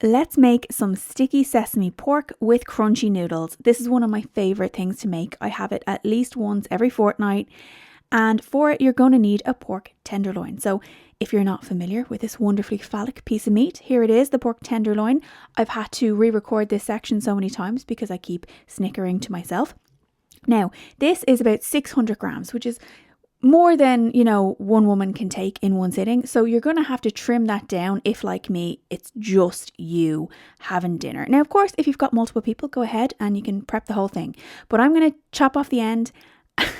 Let's make some sticky sesame pork with crunchy noodles. This is one of my favourite things to make. I have it at least once every fortnight. And for it, you're going to need a pork tenderloin. So if you're not familiar with this wonderfully phallic piece of meat, here it is, the pork tenderloin. I've had to re-record this section so many times because I keep snickering to myself. Now, this is about 600 grams, which is more than, one woman can take in one sitting. So you're going to have to trim that down if, like me, it's just you having dinner. Now, of course, if you've got multiple people, go ahead and you can prep the whole thing. But I'm going to chop off the end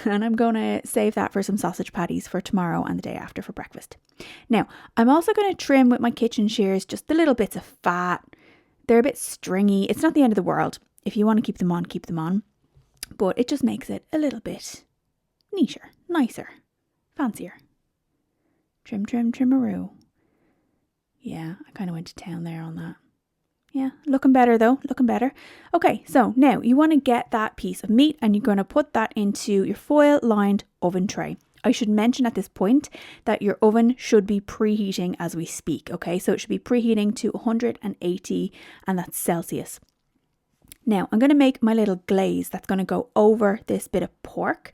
and I'm going to save that for some sausage patties for tomorrow and the day after for breakfast. Now, I'm also going to trim with my kitchen shears just the little bits of fat. They're a bit stringy. It's not the end of the world. If you want to keep them on, keep them on. But it just makes it a little bit neater, nicer, fancier. Trim, trim, trimmaroo. Yeah, I kind of went to town there on that. Yeah, looking better though, looking better. Okay, so now you want to get that piece of meat and you're going to put that into your foil lined oven tray. I should mention at this point that your oven should be preheating as we speak, okay? So it should be preheating to 180 and that's Celsius. Now I'm going to make my little glaze that's going to go over this bit of pork.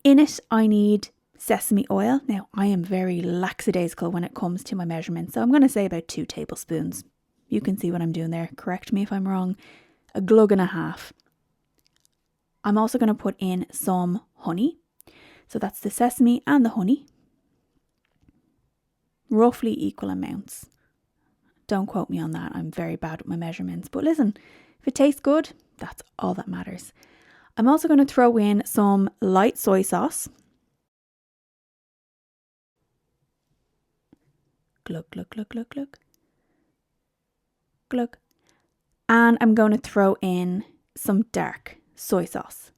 In it, I need sesame oil. Now, I am very lackadaisical when it comes to my measurements, so I'm going to say about 2 tablespoons. You can see what I'm doing there. Correct me if I'm wrong. A glug and a half. I'm also going to put in some honey. So that's the sesame and the honey. Roughly equal amounts. Don't quote me on that. I'm very bad with my measurements. But listen, if it tastes good, that's all that matters. I'm also going to throw in some light soy sauce. Glug, glug, glug, glug, glug. Glug. And I'm going to throw in some dark soy sauce.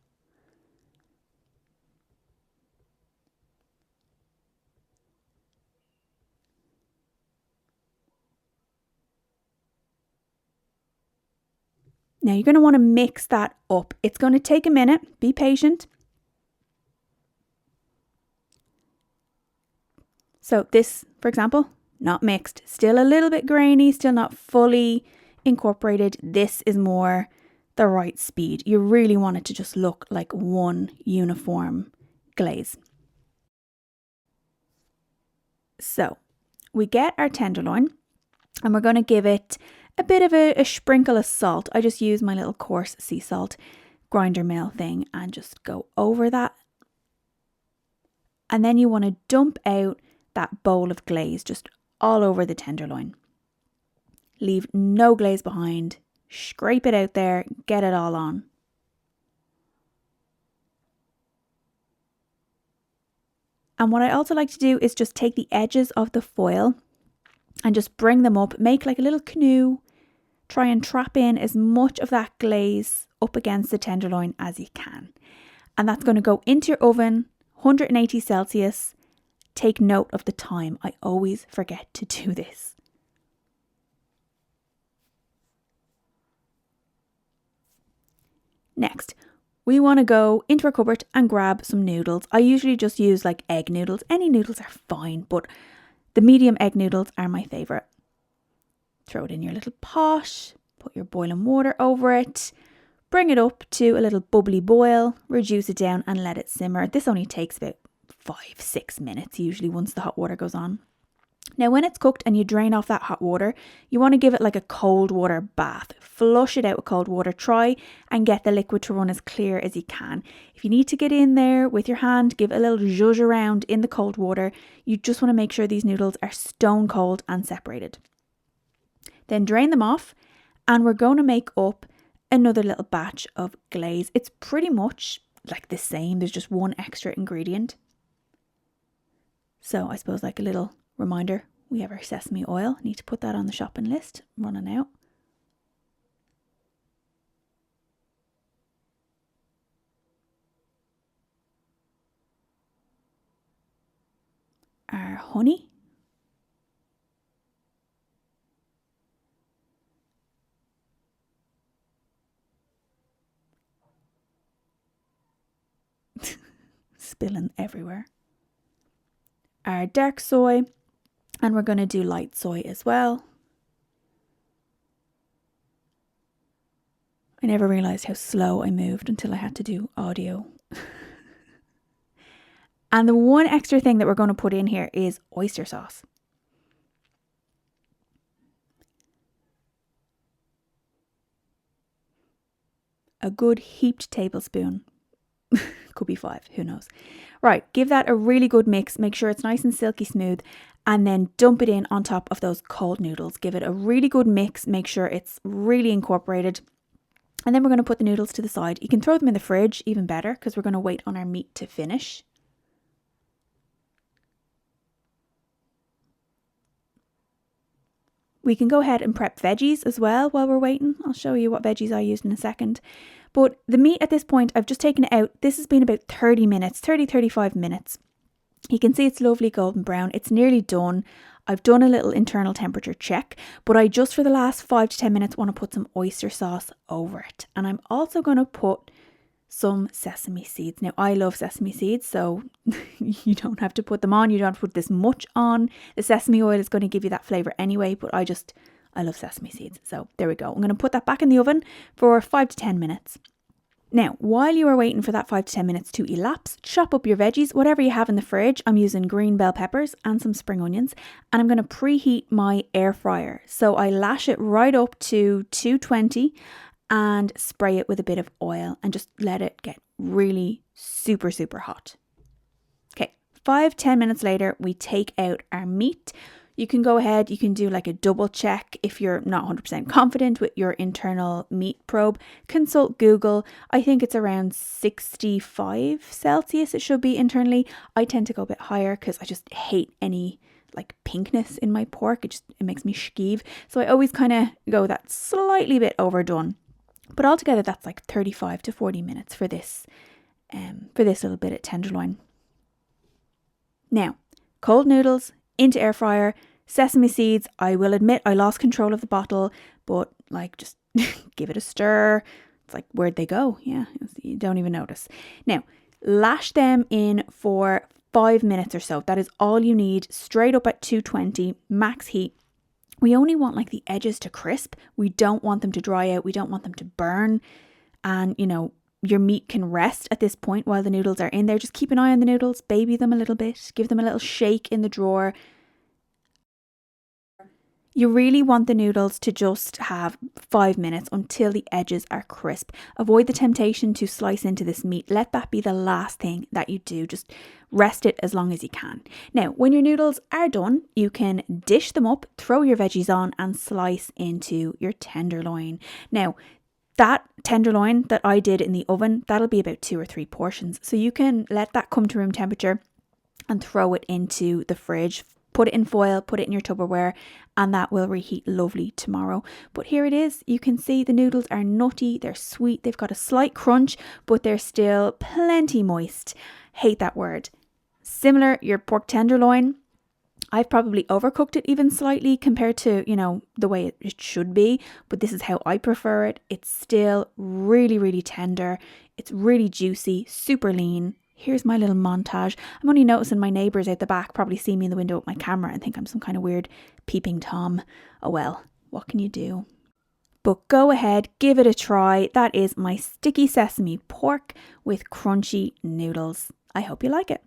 Now you're going to want to mix that up. It's going to take a minute. Be patient. So this, for example, not mixed. Still a little bit grainy, still not fully incorporated. This is more the right speed. You really want it to just look like one uniform glaze. So we get our tenderloin and we're going to give it a bit of a sprinkle of salt. I just use my little coarse sea salt grinder mill thing and just go over that. And then you want to dump out that bowl of glaze just all over the tenderloin. Leave no glaze behind. Scrape it out there, get it all on. And what I also like to do is just take the edges of the foil and just bring them up, make like a little canoe. Try and trap in as much of that glaze up against the tenderloin as you can. And that's going to go into your oven, 180 Celsius. Take note of the time. I always forget to do this. Next, we want to go into our cupboard and grab some noodles. I usually just use like egg noodles. Any noodles are fine, but the medium egg noodles are my favourite. Throw it in your little pot, put your boiling water over it, bring it up to a little bubbly boil, reduce it down and let it simmer. This only takes about 5-6 minutes usually once the hot water goes on. Now when it's cooked and you drain off that hot water, you want to give it like a cold water bath. Flush it out with cold water. Try and get the liquid to run as clear as you can. If you need to get in there with your hand, give a little zhuzh around in the cold water. You just want to make sure these noodles are stone cold and separated. Then drain them off and we're going to make up another little batch of glaze. It's pretty much like the same. There's just one extra ingredient. So I suppose like a little reminder, we have our sesame oil. Need to put that on the shopping list. Running out. Our honey. Spilling everywhere. Our dark soy, and we're going to do light soy as well. never realised how slow I moved until I had to do audio. And the one extra thing that we're going to put in here is oyster sauce. A good heaped tablespoon. Could be 5, who knows. Right, give that a really good mix. Make sure it's nice and silky smooth. And then dump it in on top of those cold noodles. Give it a really good mix. Make sure it's really incorporated. And then we're going to put the noodles to the side. You can throw them in the fridge, even better, because we're going to wait on our meat to finish. We can go ahead and prep veggies as well while we're waiting. I'll show you what veggies I used in a second. But the meat at this point, I've just taken it out. This has been about 30 minutes, 35 minutes. You can see it's lovely golden brown. It's nearly done. I've done a little internal temperature check, but I just for the last 5 to 10 minutes want to put some oyster sauce over it. And I'm also going to put some sesame seeds. Now, I love sesame seeds, so you don't have to put them on. You don't have to put this much on. The sesame oil is going to give you that flavour anyway, but I love sesame seeds. So there we go. I'm going to put that back in the oven for 5 to 10 minutes. Now, while you are waiting for that 5 to 10 minutes to elapse, chop up your veggies, whatever you have in the fridge. I'm using green bell peppers and some spring onions, and I'm going to preheat my air fryer. So I lash it right up to 220 and spray it with a bit of oil and just let it get really super, super hot. Okay, 5-10 minutes later, we take out our meat. You can go ahead, you can do like a double check if you're not 100% confident with your internal meat probe. Consult Google. I think it's around 65 Celsius it should be internally. I tend to go a bit higher because I just hate any like pinkness in my pork. It makes me skeeve. So I always kind of go that slightly bit overdone. But altogether that's like 35 to 40 minutes for this little bit of tenderloin. Now, cold noodles into air fryer, sesame seeds. I will admit I lost control of the bottle, but like just give it a stir. It's like, where'd they go? Yeah, you don't even notice. Now, lash them in for 5 minutes or so. That is all you need, straight up at 220, max heat. We only want like the edges to crisp. We don't want them to dry out. We don't want them to burn. And, your meat can rest at this point while the noodles are in there. Just keep an eye on the noodles, baby them a little bit, give them a little shake in the drawer. You really want the noodles to just have 5 minutes until the edges are crisp. Avoid the temptation to slice into this meat. Let that be the last thing that you do. Just rest it as long as you can. Now, when your noodles are done, you can dish them up, throw your veggies on and slice into your tenderloin. Now, that tenderloin that I did in the oven, that'll be about 2 or 3 portions. So you can let that come to room temperature and throw it into the fridge. Put it in foil, put it in your Tupperware, and that will reheat lovely tomorrow. But here it is. You can see the noodles are nutty, they're sweet, they've got a slight crunch, but they're still plenty moist. Hate that word. Similar, your pork tenderloin. I've probably overcooked it even slightly compared to, the way it should be, but this is how I prefer it. It's still really, really tender. It's really juicy, super lean. Here's my little montage. I'm only noticing my neighbours out the back probably see me in the window with my camera and think I'm some kind of weird peeping Tom. Oh well, what can you do? But go ahead, give it a try. That is my sticky sesame pork with crunchy noodles. I hope you like it.